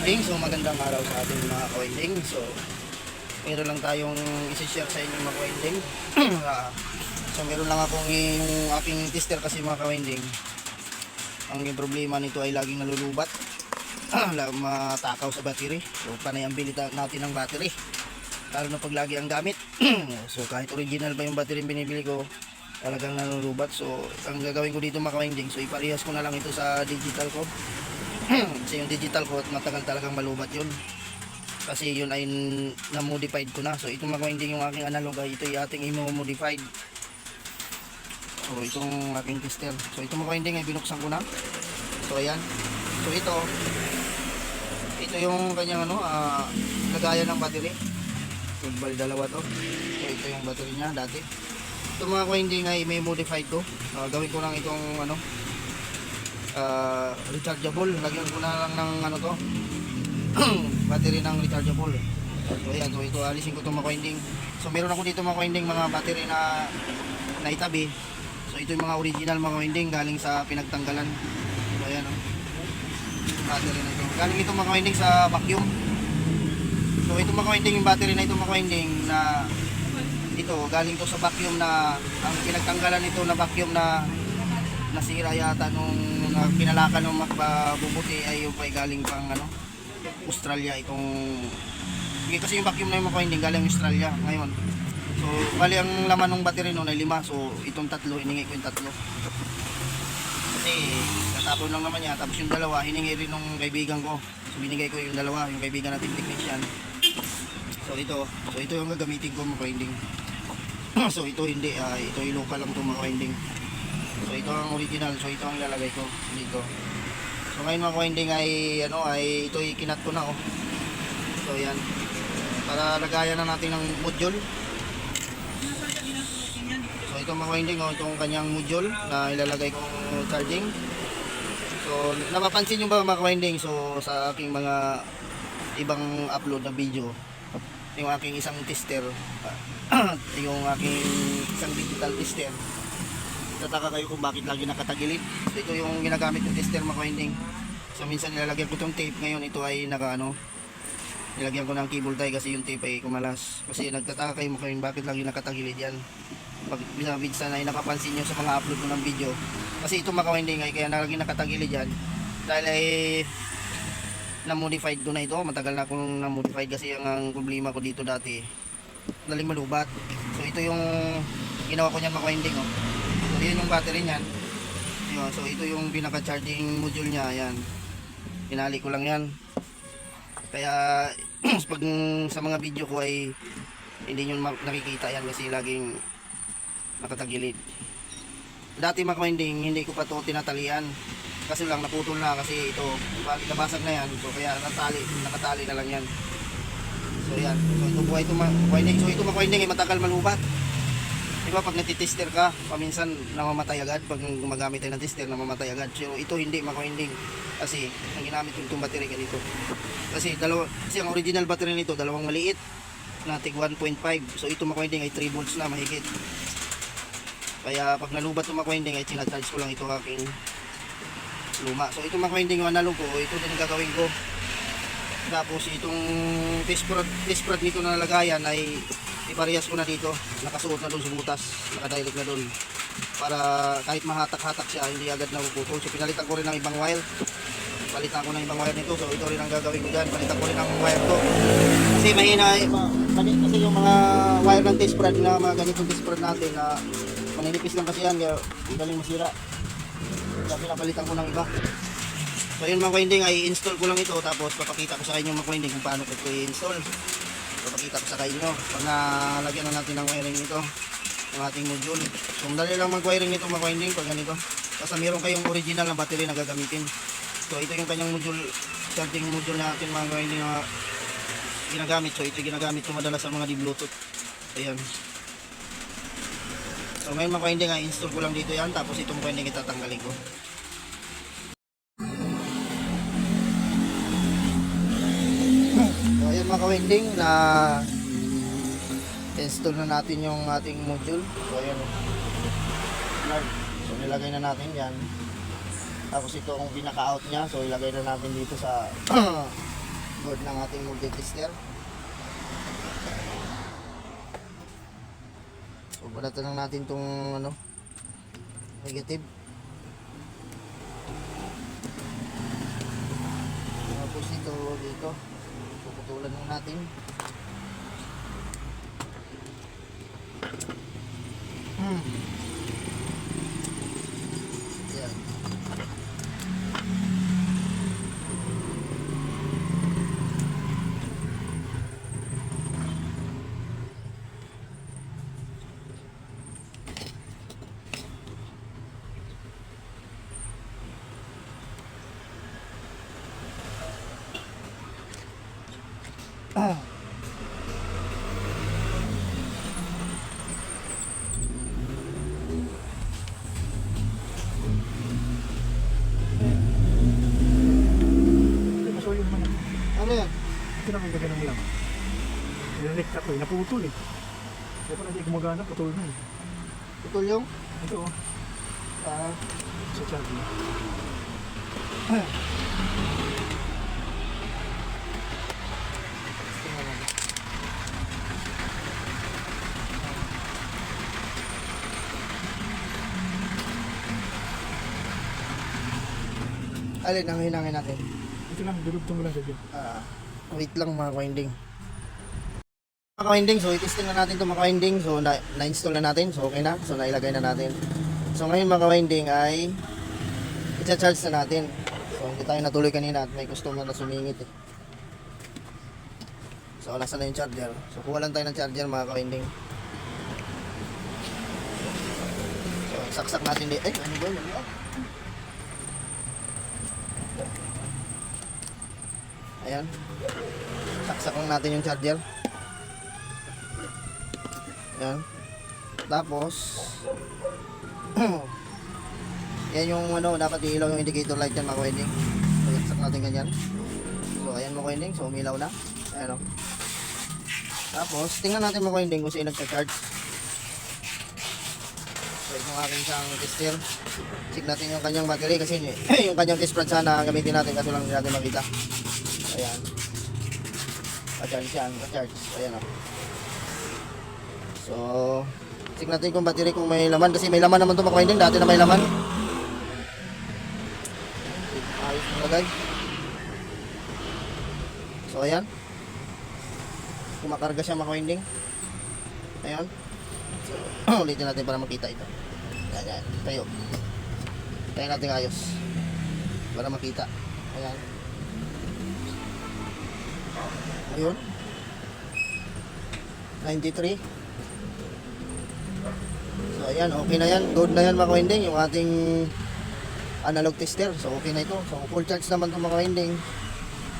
ka-winding. So magandang araw sa ating mga ka-winding. So meron lang tayong isi-share sa inyo mga ka-winding. So meron lang akong yung aking tester kasi mga ka-winding. Ang problema nito ay laging nalulubat. Matakaw sa battery. So panay ang bilit natin ng battery. Lalo na pag lagi ang gamit. So kahit original pa yung battery binibili ko, talagang nalulubat. So ang gagawin ko dito mga ka-winding, so iparehas ko na lang ito sa digital ko. Kasi yung digital ko matagal talagang malubat yun. Kasi yun ay na-modified ko na. So itong mga ka-winding yung aking analog ay ito yung ating i-modified. So itong aking tester. So itong mga ka-winding ay binuksan ko na. So ayan. So ito yung kanyang lagayan ng battery. So bali dalawa to. So ito yung battery niya dati. Itong mga ka-winding ay may modified ko. Gawin ko lang itong rechargeable. Lagyan ko na lang ng to battery ng rechargeable. So ayan, so ito alisin ko itong mga ka-winding. So meron ako dito mga ka-winding, mga battery na itabi. So ito yung mga original mga ka-winding galing sa pinagtanggalan. So ayan battery na ito. Galing ito mga ka-winding sa vacuum. So ito mga ka-winding, yung battery na ito mga ka-winding na ito galing to sa vacuum na ang pinagtanggalan nito na vacuum na nasira yata nung pinalakan ng magbabubuti ay yung galing pang Australia itong kasi yung vacuum na yung mga ka-winding galing Australia ngayon. So bali ang laman ng battery noon ay 5. So itong tatlo hiningi ko yung tatlo kasi natapon lang naman niya. Tapos yung dalawa hiningi rin ng kaibigan ko. So binigay ko yung dalawa, yung kaibigan natin technician. So ito yung gagamitin ko mga ka-winding. So ito hindi, ito yung local lang ito mga ka-winding. So ito ang original, so ito ang ilalagay ko dito. So ngayon mga ka-winding ay ito ikinat ko na So yan, para lagayan na natin ng module. So ito mga ka-winding, itong kanyang module na ilalagay kong charging. So napapansin nyo ba mga ka-winding, so sa aking mga ibang upload na video, yung aking isang tester, yung aking isang digital tester, tataka kayo kung bakit lagi nakatagilid. So ito yung ginagamit ng tester mga ka-winding. So minsan nilalagyan ko itong tape, ngayon ito ay nilagyan ko ng cable tie kasi yung tape ay kumalas. Kasi nagtataka kayo mga ka-winding bakit lagi nakatagilid yan. Pag minsan ay napapansin nyo sa mga upload ko ng video, kasi ito mga ka-winding ay kaya lagi nakatagilid yan dahil ay na-modified ko na ito. Matagal na akong na-modified kasi ang problema ko dito dati daling malubat. So ito yung ginawa ko niyan mga ka-winding So yun yung battery niyan. So ito yung pinaka-charging module niya. Ayan, pinali ko lang yan. Kaya pag sa mga video ko ay hindi nyo nakikita yan kasi laging nakatagilid. Dati mga ka-winding hindi ko pa ito tinatalian kasi lang naputol na kasi ito nabasag na yan. So kaya nakatali na lang yan. So yan, so ito buhay ito mga ka-winding. So ito mga ka-winding ay matagal malubat. Diba pag nagtitester ka, paminsan namamatay agad. Pag gumagamit tayo ng tester, namamatay agad. So ito hindi mga ka-winding kasi ang ginamit ko itong battery ganito. Kasi ang original battery nito dalawang maliit na tig 1.5. So ito mga ka-winding ay 3 volts na mahigit. Kaya pag nalubat itong mga ka-winding ay sinacharge ko lang ito aking luma. So ito mga ka-winding yung analog ko, ito din ang gagawin ko. Tapos itong test prod nito na lagayan ay iparehas ko na dito. Nakasuot na doon sa butas, nakadirect na doon. Para kahit mahatak-hatak siya, hindi agad napuputol. So pinalitan ko rin ng ibang wire. Palitan ko ng ibang wire nito. So ito rin ang gagawin ko dyan. Palitan ko rin ng wire to. Kasi mahina, kasi yung mga wire ng test prod na mga ganitong test prod natin na maninipis lang kasi yan, kaya galing masira. Kaya pinapalitan ko ng iba. So yun mga ka-winding ay install ko lang ito. Tapos papakita ko sa inyo mga ka-winding kung paano ko ito i-install. Papakita ko sa inyo pag nalagyan na natin ng wiring nito ng ating module. So madali lang mag-wiring nito mga ka-winding pag ganito. Kasi meron kayong original na battery na gagamitin. So ito yung kanyang module, charging module natin mga ka-winding na ginagamit. So ito ginagamit ko madalas sa mga di-bluetooth. Ayan. So ngayon mga ka-winding ay install ko lang dito yan. Tapos itong ka-winding itatanggalin ko. So ayan mga ka-winding na install na natin yung ating module. So ayan. So nilagay na natin yan. Tapos ito ang pinaka-out niya. So ilagay na natin dito sa dashboard ng ating multi-tester. So balatan lang natin tong ano, negative. Tapos ito dito, puputulan lang natin. Yan. So yung mga Ano yan? pinakagaganang lang. Nilanik ako eh, naputol eh. Kaya pala hindi gumagana, putol na eh. Putol yung? Ito oh, sa charging. Alin ang hinangin natin? Ito lang, dudugtong mo lang sa dyan. Wait lang mga ka-winding. Mga ka-winding, so itesting na natin itong mga ka-winding. So na-install na natin, so okay na. So nailagay na natin. So ngayon mga ka-winding ay i-charge na natin. So hindi tayo natuloy kanina at may customer na sumingit eh. So nasa na yung charger. So kuha lang tayo ng charger mga ka-winding. So saksak natin di. Ano ba yun? Ayan. Saksak lang natin yung charger. Ayan. Tapos yan yung ano, dapat ilaw yung indicator light yan mga ka-winding. So saksak natin ganyan. So ayan mga ka-winding, so umilaw na. Ayan o. Tapos tingnan natin mga ka-winding kung sino nagcha-charge. So ito yung aking isang tester. Check natin yung kanyang battery kasi yung kanyang test rod sana gamitin natin kaso lang hindi natin makita. Ayan. Pa-charge yan, pa-charge. Ayan o. So, check natin kung battery kung may laman. Kasi may laman naman ito mga ka-winding. Dati na may laman. Ayos na lagay. So, ayan. Kumakarga siya mga ka-winding. Ayan. So, ulitin natin para makita ito. Ayan, tayo. Tayo natin ayos. Para makita. Ayan. Ayun. 93. So ayan, okay na yan. Good na yan mga ka-winding. Yung ating analog tester. So okay na ito. So full charge naman itong mga ka-winding.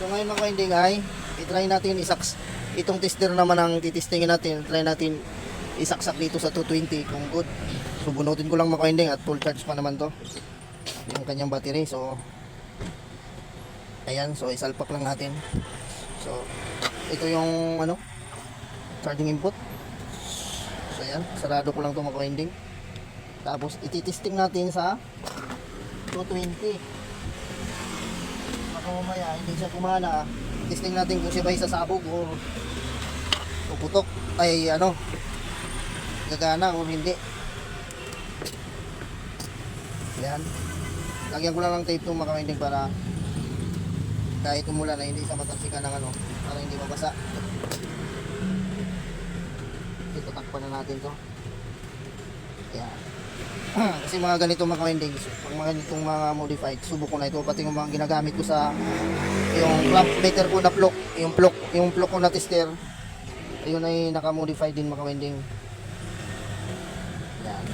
So ngayon mga ka-winding ay itry natin itong tester naman ang titestingin natin. Try natin isaksak dito sa 220 kung good. So bunutin ko lang mga ka-winding at full charge pa naman to. Yung kanyang battery. So ayan. So isalpak lang natin. So ito yung ano, charging input. So ayan, sarado ko lang itong mga ka-winding. Tapos ititesting natin sa 220. Baka mamaya hindi siya kumana. Testing natin kung siya ba sasabog o puputok ay ano, gagana o hindi. Ayan. Lagyan ko lang ng tape itong mga ka-winding para kahit umulan na hindi sa matalsikan ng ano, para hindi mabasa. Ito takpan na natin to. Ayan. Kasi mga ganito mga ka-winding, pag mga ganitong mga modified, subok ko na ito, pati yung mga ginagamit ko sa yung clamp meter ko na plug, yung plug ko na tester, ayun ay naka-modify din mga ka-winding. Ayan.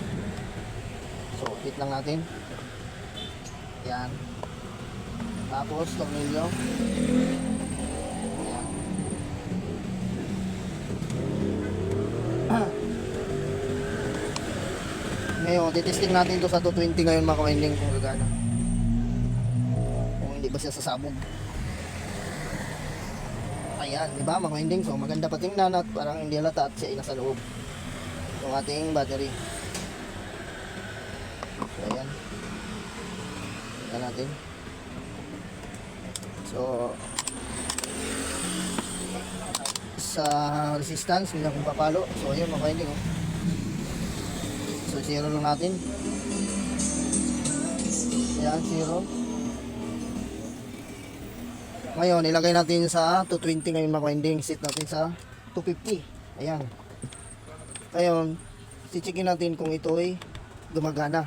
So fit lang natin. Ayan. Tapos tornilyo. Ayan. Ngayon, titesting natin ito sa 220 ngayon mga ka-winding kung gagana. Kung hindi ba siya sasabog. Ayan, di ba mga ka-winding? So maganda pa tingnan at parang hindi halata at siya ay nasa loob. Yung ating battery. So ayan. Tingnan natin. So sa resistance, hindi na kung papalo. So ayun mga ka-winding oh. So zero lang natin. Ayan, zero. Ngayon, ilagay natin sa 220 ngayon mga ka-winding. Set natin sa 250. Ayan. Ngayon, ticheckin natin kung ito ay gumagana.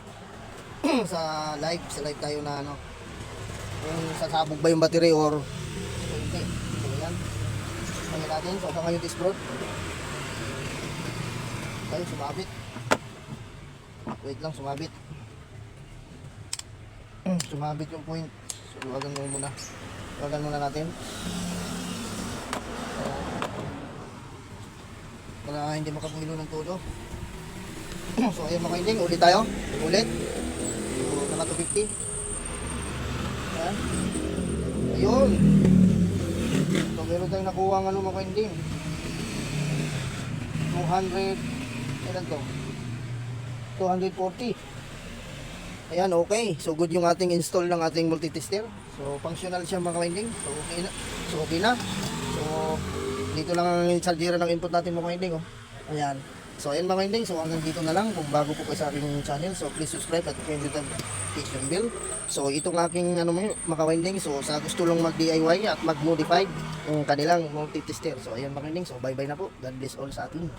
Sa live tayo na ano. Kung sasabog ba yung battery or hindi. So, ayan. Ayan natin. So, baka yung test bro. Tayo, sumabit. Wait lang, sumabit. Sumabit yung point. So, luwagan mo muna. Luwagan muna natin. Para hindi makapulo ng todo. So ayun mga ka-winding, ulit tayo. Ulit. So, naka 250. Ayan. Ayun. So meron tayong nakuha ng ano mga ka-winding. 200. Ilan to? 240. Ayan, okay. So good yung ating install ng ating multitester. So functional siya mga ka-winding. So okay na. So dito lang ang charger ng input natin mga ka-winding oh. Ayan. So ayan mga ka-winding. So hanggang dito na lang. Kung bago po kayo sa aking channel, so please subscribe at click the notification bell. So itong aking ano mga ka-winding. So sa gusto lang mag-DIY at mag-modify yung kanilang multitester. So ayan mga ka-winding. So bye bye na po. God bless all sa atin.